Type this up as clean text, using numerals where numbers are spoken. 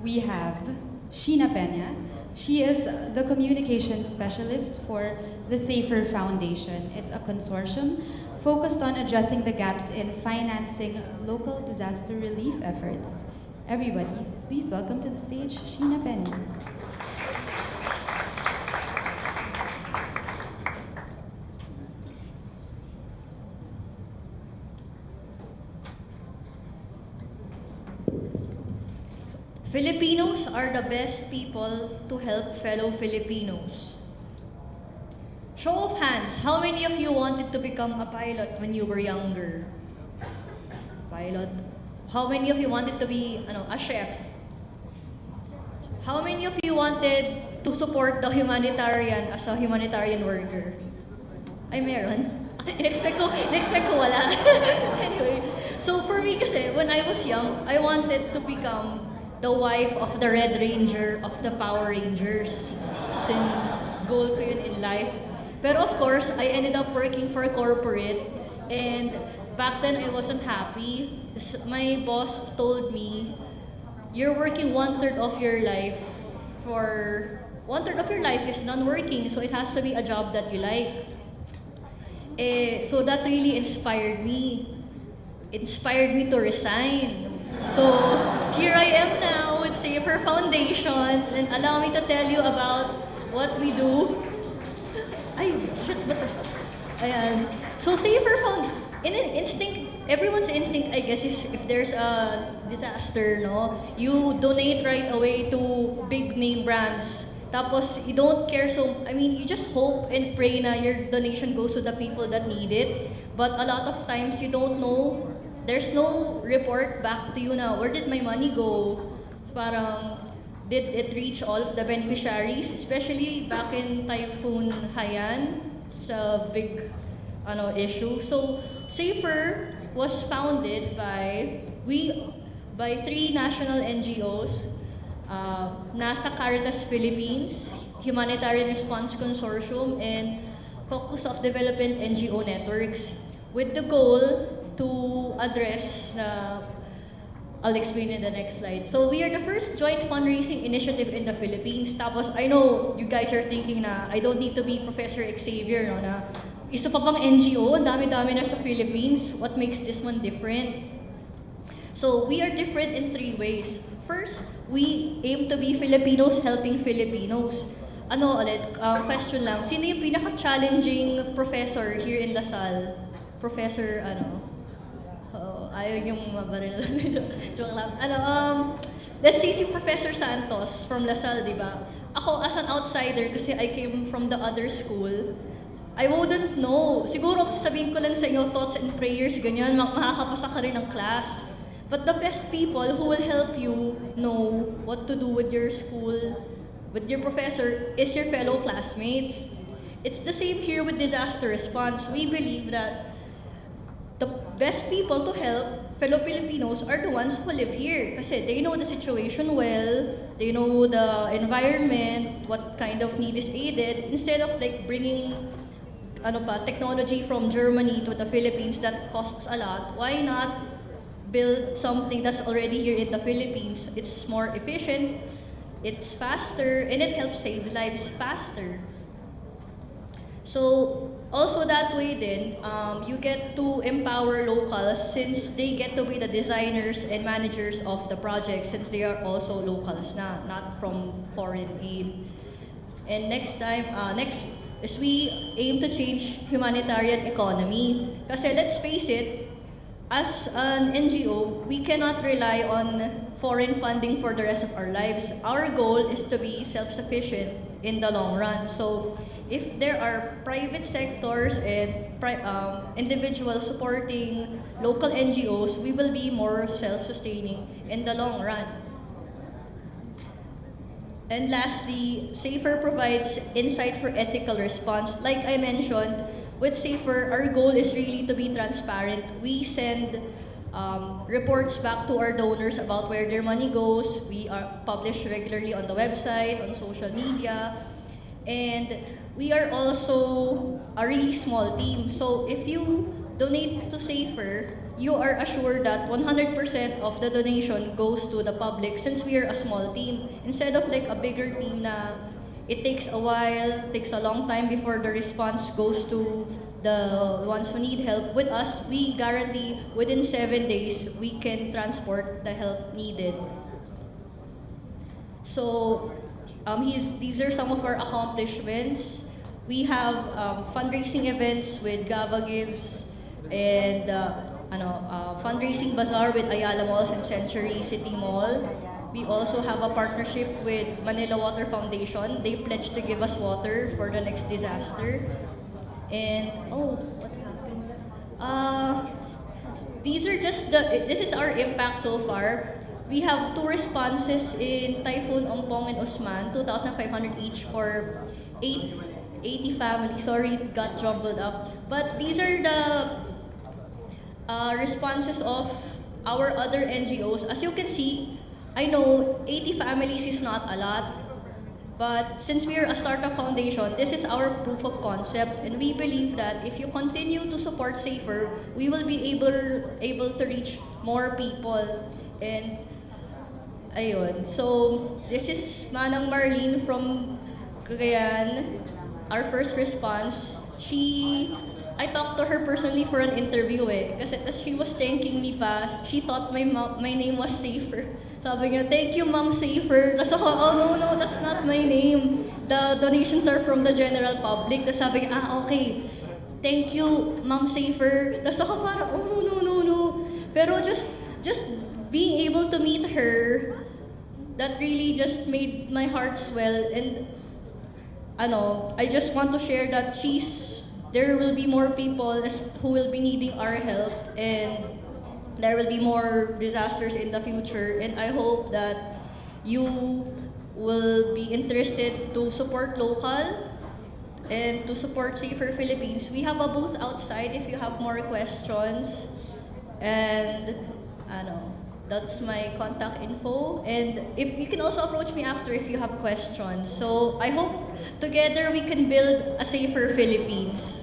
we have Sheena Peña. She is the communications specialist for the Safer Foundation. It's a consortium focused on addressing the gaps in financing local disaster relief efforts. Everybody, please welcome to the stage Sheena Peña. Filipinos are the best people to help fellow Filipinos. Show of hands, how many of you wanted to become a pilot when you were younger? Pilot. How many of you wanted to be a chef? How many of you wanted to support the humanitarian as a humanitarian worker? Ay, meron. In-expect ko wala. Anyway, so for me kasi, when I was young, I wanted to become the wife of the Red Ranger of the Power Rangers. So, goal ko yun in life. Pero of course, I ended up working for a corporate, and back then I wasn't happy. My boss told me, you're working one-third of your life one-third of your life is non-working, so it has to be a job that you like. So that really inspired me. Inspired me to resign. So here I am now with Safer Foundation, and allow me to tell you about what we do. Ay, shit, what the fuck? Ayan. So Safer Foundation, in an instinct, everyone's instinct, I guess, is if there's a disaster, no, you donate right away to big name brands. Tapos, you don't care you just hope and pray na your donation goes to the people that need it. But a lot of times, you don't know, there's no report back to you na, where did my money go? Parang, did it reach all of the beneficiaries? Especially back in Typhoon Haiyan, it's a big issue. So, Safer was founded by three national NGOs, NASA Caritas Philippines, Humanitarian Response Consortium, and Caucus of Development NGO Networks, with the goal to address I'll explain in the next slide. So we are the first joint fundraising initiative in the Philippines. Tapos I know you guys are thinking na I don't need to be Professor Xavier, no, na isa pa bang NGO, ang dami-dami na sa Philippines. What makes this one different? So we are different in three ways. First, we aim to be Filipinos helping Filipinos. Question lang, sino yung pinaka-challenging professor here in LaSalle? Professor, ayaw yung mabaril. Joke lang. Let's say si Professor Santos from LaSalle, di ba? Ako, as an outsider, kasi I came from the other school, I wouldn't know. Siguro sasabihin ko lang sa inyo, thoughts and prayers, ganyan, makakapasa ka rin ng class. But the best people who will help you know what to do with your school, with your professor, is your fellow classmates. It's the same here with disaster response. We believe that the best people to help fellow Filipinos are the ones who live here. Kasi they know the situation well, they know the environment, what kind of need is aided, instead of bringing technology from Germany to the Philippines that costs a lot. Why not build something that's already here in the Philippines? It's more efficient, it's faster, and it helps save lives faster. So, also that way then, you get to empower locals since they get to be the designers and managers of the project since they are also locals na, not from foreign aid. And next is we aim to change humanitarian economy. Kasi let's face it, as an NGO, we cannot rely on foreign funding for the rest of our lives. Our goal is to be self-sufficient in the long run. So if there are private sectors and individuals supporting local NGOs, we will be more self-sustaining in the long run. And lastly, Safer provides insight for ethical response. Like I mentioned, with Safer, our goal is really to be transparent. We send reports back to our donors about where their money goes. We are published regularly on the website, on social media. And we are also a really small team. So if you donate to Safer, you are assured that 100% of the donation goes to the public since we are a small team. Instead of like a bigger team na it takes a while, takes a long time before the response goes to the ones who need help. With us, we guarantee within 7 days, we can transport the help needed. So, these are some of our accomplishments. We have fundraising events with Gava Gives and fundraising bazaar with Ayala Malls and Century City Mall. We also have a partnership with Manila Water Foundation. They pledged to give us water for the next disaster. And what happened? This is our impact so far. We have 2 responses in Typhoon Ompong and Osman, 2,500 each for 80 families. Sorry, it got jumbled up. But these are the responses of our other NGOs. As you can see, I know 80 families is not a lot, but since we are a startup foundation, this is our proof of concept, and we believe that if you continue to support Safer, we will be able to reach more people. And ayun, so this is Manang Marlene from Cagayan, our first response. I talked to her personally for an interview kasi tas she was thanking me pa. She thought my name was Safer. Sabi niya, thank you Ma'am Safer. Tas ako, oh no, that's not my name. The donations are from the general public. Tas sabi niya, okay. Thank you Ma'am Safer. Tas ako parang, oh no. Pero just being able to meet her, that really just made my heart swell. And I just want to share that there will be more people who will be needing our help, and there will be more disasters in the future. And I hope that you will be interested to support local and to support Safer Philippines. We have a booth outside if you have more questions. And that's my contact info. And if you can also approach me after if you have questions. So I hope together we can build a safer Philippines.